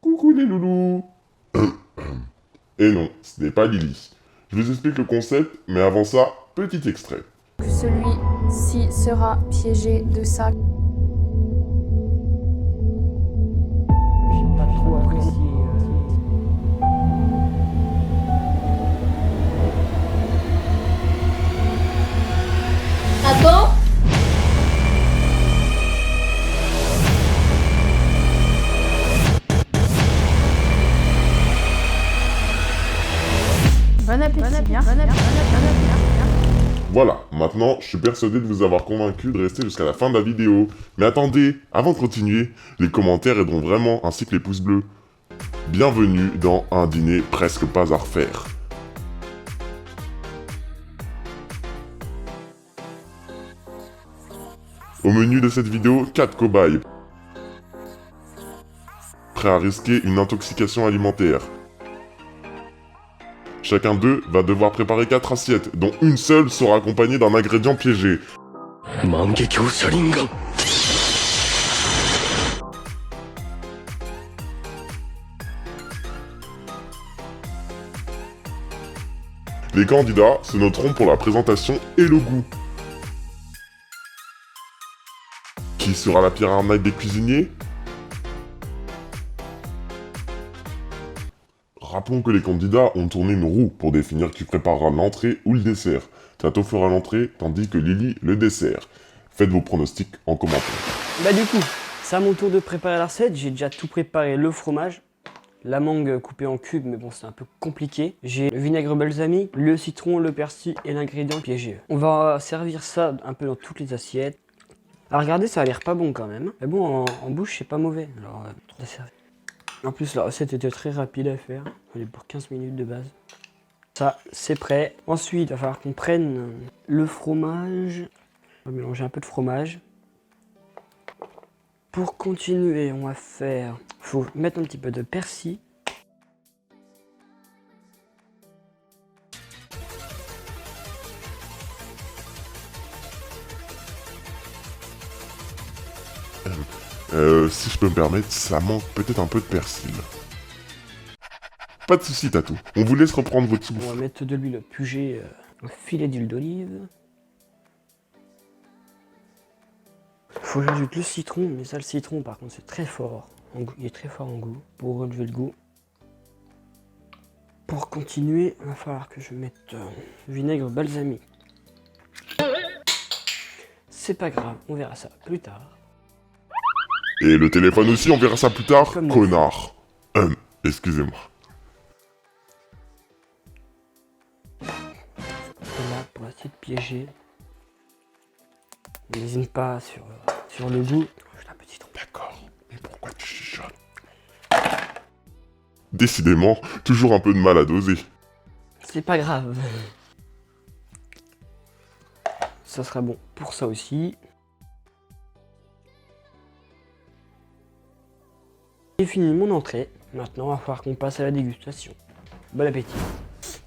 Coucou les loulous. Et non, ce n'est pas Lily. Je vous explique le concept, mais avant ça, petit extrait. Que celui-ci sera piégé de ça. J'ai pas trop apprécié. Attends. Bon appétit, bien. Voilà, maintenant, je suis persuadé de vous avoir convaincu de rester jusqu'à la fin de la vidéo. Mais attendez, avant de continuer, les commentaires aideront vraiment, ainsi que les pouces bleus. Bienvenue dans un dîner presque pas à refaire. Au menu de cette vidéo, 4 cobayes. Prêts à risquer une intoxication alimentaire. Chacun d'eux va devoir préparer 4 assiettes, dont une seule sera accompagnée d'un ingrédient piégé. Mangekyo Sharingan. Les candidats se noteront pour la présentation et le goût. Qui sera la pire arnaque des cuisiniers? Rappelons que les candidats ont tourné une roue pour définir qui préparera l'entrée ou le dessert. Tato fera l'entrée, tandis que Lily le dessert. Faites vos pronostics en commentaire. Bah du coup, c'est à mon tour de préparer la recette. J'ai déjà tout préparé, le fromage, la mangue coupée en cubes, mais bon c'est un peu compliqué. J'ai le vinaigre balsamique, le citron, le persil et l'ingrédient piégé. On va servir ça un peu dans toutes les assiettes. À regarder, ça a l'air pas bon quand même. Mais bon, en bouche, c'est pas mauvais. Alors, trop servir. En plus, la recette était très rapide à faire. Elle est pour 15 minutes de base. Ça, c'est prêt. Ensuite, il va falloir qu'on prenne le fromage. On va mélanger un peu de fromage. Pour continuer, on va faire... Faut mettre un petit peu de persil. Si je peux me permettre, ça manque peut-être un peu de persil. Pas de soucis, Tatou. On vous laisse reprendre votre On va souffle. mettre de l'huile puget, un filet d'huile d'olive. Faut que j'ajoute le citron, mais ça, le citron, par contre, c'est très fort. Il est très fort en goût, pour relever le goût. Pour continuer, il va falloir que je mette vinaigre balsamique. C'est pas grave, on verra ça plus tard. Et le téléphone aussi, on verra ça plus tard, Comme connard. Excusez-moi. Et là, pour l'assiette piégée, n'hésite pas sur le goût. Juste un petit citron. D'accord, mais pourquoi tu chuchotes? Décidément, toujours un peu de mal à doser. C'est pas grave. Ça sera bon pour ça aussi. J'ai fini mon entrée. Maintenant, il va falloir qu'on passe à la dégustation. Bon appétit.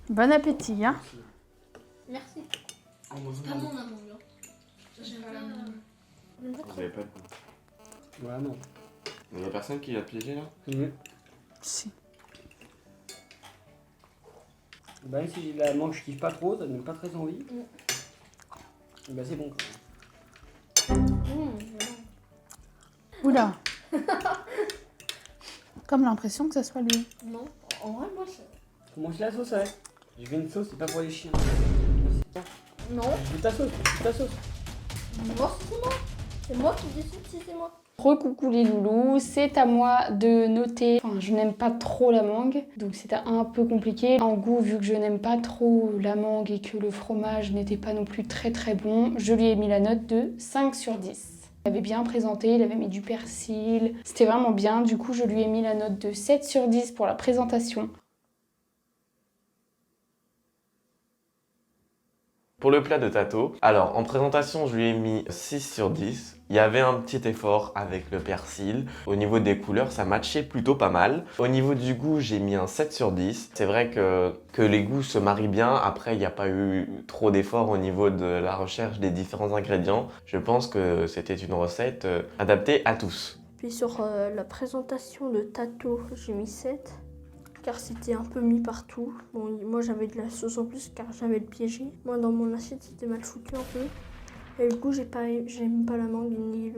Bon appétit, hein. Merci. C'est pas bon la mangue. J'aime pas la mangue. Vous avez pas de goût. Ouais, non. Il y a personne qui l'a piégé là? Si. Bah, même si j'ai de la mangue, je kiffe pas trop, ça donne pas très envie. Bah, c'est bon. Oula. Comme l'impression que ce soit lui. Non, en vrai, moi, c'est... Comment c'est la sauce, ouais? J'ai fait une sauce, c'est pas pour les chiens. Non, Je veux ta sauce, moi, c'est moi. C'est moi qui décide si c'est moi. Recoucou les loulous, c'est à moi de noter. Enfin, je n'aime pas trop la mangue, donc c'était un peu compliqué. En goût, vu que je n'aime pas trop la mangue et que le fromage n'était pas non plus très très bon, je lui ai mis la note de 5 sur 10. Il avait bien présenté, il avait mis du persil, c'était vraiment bien. Du coup, je lui ai mis la note de 7 sur 10 pour la présentation. Pour le plat de Tato, alors en présentation je lui ai mis 6 sur 10. Il y avait un petit effort avec le persil. Au niveau des couleurs, ça matchait plutôt pas mal. Au niveau du goût, j'ai mis un 7 sur 10. C'est vrai que les goûts se marient bien. Après, il n'y a pas eu trop d'efforts au niveau de la recherche des différents ingrédients. Je pense que c'était une recette adaptée à tous. Puis sur la présentation de Tato, j'ai mis 7. Car c'était un peu mis partout. Bon, moi j'avais de la sauce en plus car j'avais le piégé. Moi dans mon assiette c'était mal foutu un peu. Et du coup j'aime pas la mangue ni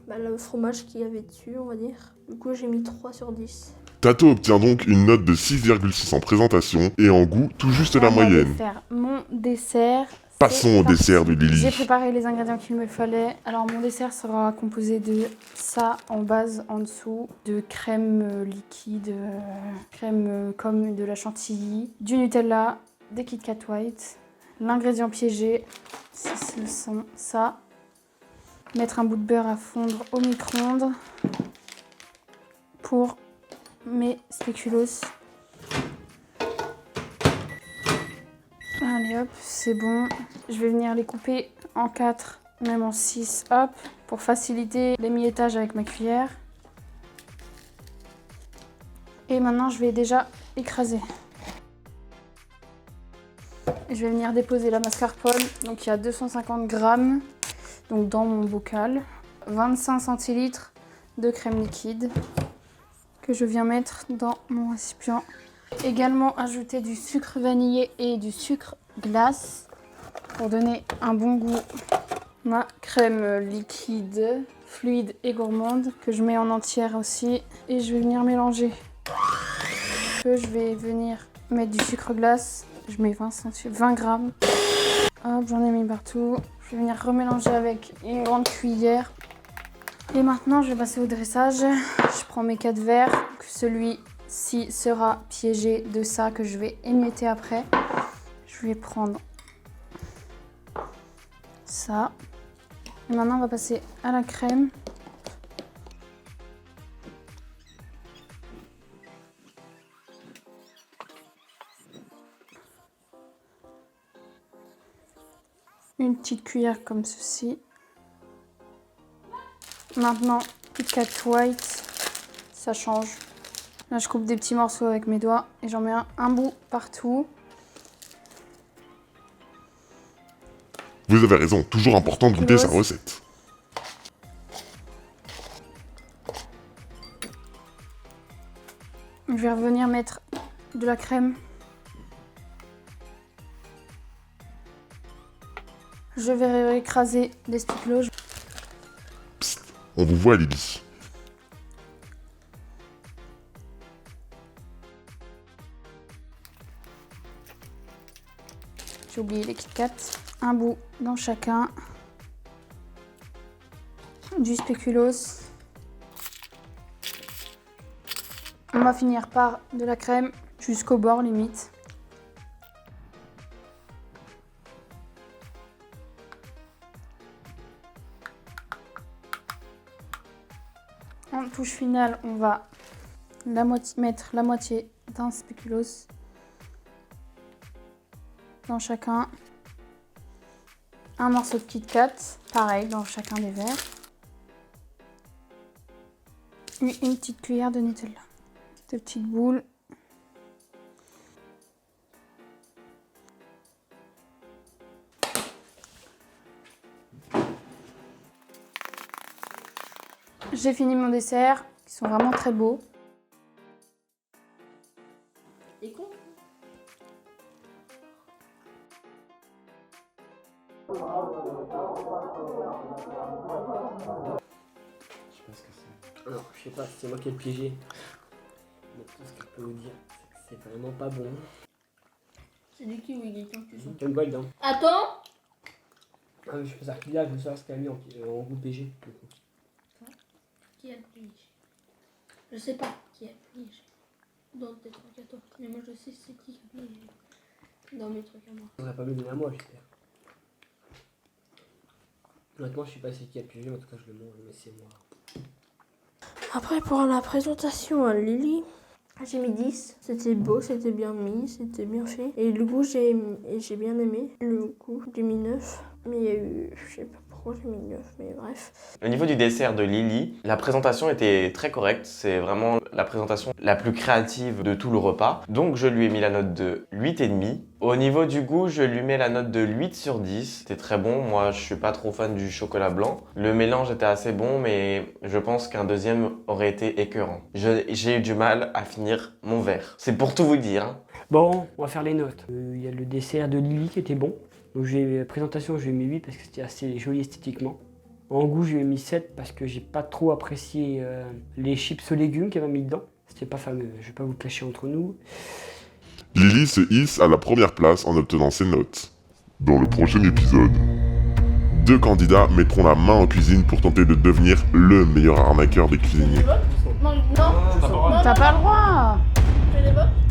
le fromage qu'il y avait dessus on va dire. Du coup j'ai mis 3 sur 10. Tato obtient donc une note de 6,6 en présentation et en goût tout juste la On va moyenne. faire mon dessert. Passons au dessert de Lily. J'ai préparé les ingrédients qu'il me fallait. Alors mon dessert sera composé de ça en base, en dessous, de crème liquide, crème comme de la chantilly, du Nutella, des Kit Kat White, l'ingrédient piégé, ce sont ça. Mettre un bout de beurre à fondre au micro-ondes pour mes spéculoos. Allez hop, c'est bon. Je vais venir les couper en 4, même en 6, hop, pour faciliter l'émiettage avec ma cuillère. Et maintenant, je vais déjà écraser. Je vais venir déposer la mascarpone. Donc il y a 250 grammes donc dans mon bocal. 25 centilitres de crème liquide que je viens mettre dans mon récipient. Également ajouter du sucre vanillé et du sucre glace pour donner un bon goût. Ma crème liquide, fluide et gourmande que je mets en entière aussi. Et je vais venir mélanger. Je vais venir mettre du sucre glace. Je mets 20 grammes. Hop, j'en ai mis partout. Je vais venir remélanger avec une grande cuillère. Et maintenant, je vais passer au dressage. Je prends mes 4 verres. Celui-ci sera piégé de ça que je vais émietter après. Je vais prendre ça. Et maintenant, on va passer à la crème. Une petite cuillère comme ceci. Maintenant, Kit Kat White, ça change. Là, je coupe des petits morceaux avec mes doigts et j'en mets un bout partout. Vous avez raison, toujours important de goûter sa recette. Je vais revenir mettre de la crème. Je vais écraser les spéculoos. Psst, on vous voit Lily. J'ai oublié les Kit Kat. Un bout dans chacun. Du spéculoos. On va finir par de la crème jusqu'au bord limite. En touche finale, on va mettre la moitié d'un spéculoos dans chacun. Un morceau de Kit Kat, pareil dans chacun des verres. Et une petite cuillère de Nutella. Deux petites boules. J'ai fini mon dessert, ils sont vraiment très beaux. Et con. Je sais pas ce que c'est. Alors, je sais pas, c'est moi qui ai le piégé. Mais tout ce que je peux vous dire, c'est que c'est vraiment pas bon. C'est du kiwi, Gaëtan, tu sens. J'aime pas le dent. Attends. Ah, mais je fais ça qu'il a, je veux savoir ce qu'elle a mis en goût PG. Qui a le piégé? Je sais pas qui a le piégé. Dans tes trucs à toi. Mais moi je sais c'est qui a piégé. Dans mes trucs à moi. On n'a pas mis à moi, j'espère. Honnêtement, je sais pas c'est qui a piégé, mais en tout cas, je le mange, mais c'est moi. Après pour la présentation à Lily, j'ai mis 10. C'était beau, c'était bien mis, c'était bien fait. Et le goût j'ai bien aimé. Le goût j'ai mis 9. Mais il y a eu, je sais pas pourquoi. pourquoi j'ai mis 9, mais bref. Au niveau du dessert de Lily, la présentation était très correcte. C'est vraiment la présentation la plus créative de tout le repas. Donc je lui ai mis la note de 8,5. Au niveau du goût, je lui mets la note de 8 sur 10. C'était très bon. Moi, je suis pas trop fan du chocolat blanc. Le mélange était assez bon, mais je pense qu'un deuxième aurait été écœurant. J'ai eu du mal à finir mon verre. C'est pour tout vous dire. Hein. Bon, on va faire les notes. Il y a le dessert de Lily qui était bon. Donc la présentation, je lui ai mis 8 parce que c'était assez joli esthétiquement. En goût, je lui ai mis 7 parce que j'ai pas trop apprécié les chips aux légumes qu'elle m'a mis dedans. C'était pas fameux, je vais pas vous le cacher entre nous. Lily se hisse à la première place en obtenant ses notes. Dans le prochain épisode, 2 candidats mettront la main en cuisine pour tenter de devenir le meilleur arnaqueur des cuisiniers. Non, T'as pas le droit. fais des votes.